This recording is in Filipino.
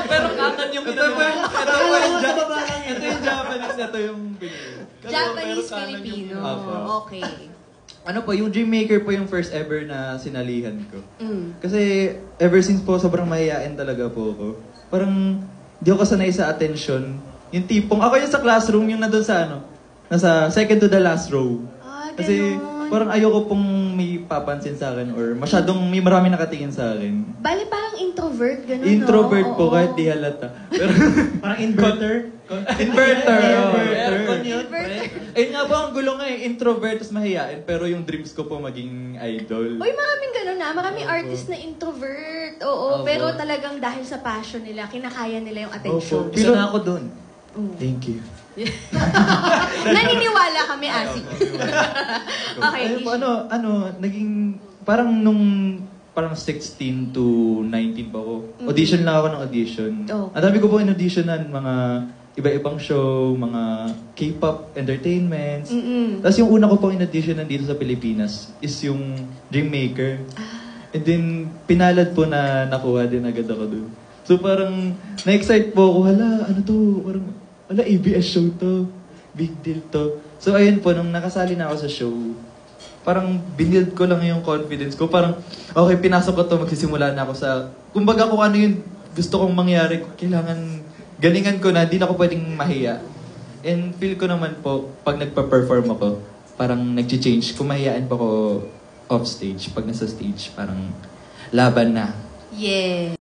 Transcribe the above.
Pero kanan yung ito yung Japanese, ito yung Japanese-Filipino. Okay. Ano po, yung Dreammaker po yung first ever na sinalihan ko. Kasi ever since po, sobrang mahihain talaga po ako. Parang di ako sanay sa attention. Yung tipong, ako yung sa classroom, yung nandun sa nasa second to the last row. Kasi parang ayoko pong may papansin sa akin or masyadong may marami nakatingin sa akin. Bale, parang introvert, gano'n, Introvert po, kahit di halata. Pero, Parang inverter? Inverter. Inverter. Nga po, ang gulo nga introvert tas mahihain, pero yung dreams ko po maging idol. Uy, maraming gano'n na. Maraming artist na introvert. Oo, pero talagang dahil sa passion nila, kinakaya nila yung attention. Isa na ako dun. Thank you. Naniniwala kami, Asi. Okay, naging, parang nung 16 to 19 pa ako. Audition lang ako ng audition. Ang dami ko po in-auditionan, mga iba-ibang show, mga K-pop entertainments. Tapos yung una ko pong in-auditionan dito sa Pilipinas is yung Dreammaker. And then, pinalad po na nakuha din agad ako doon. So parang, na-excite po ako, ano to, parang, ABS show to. Big deal to. So ayun po, nung nakasali na ako sa show, parang binild ko lang yung confidence ko. Parang, okay, pinasok ko to, magsisimula na ako sa... Kumbaga kung ano yung gusto kong mangyari, kailangan galingan ko na, hindi na ako pwedeng mahiya. And feel ko naman po, pag nagpa-perform ako, parang nag-change. Kung mahiyaan pa ako off stage, pag nasa stage, parang laban na. Yeah.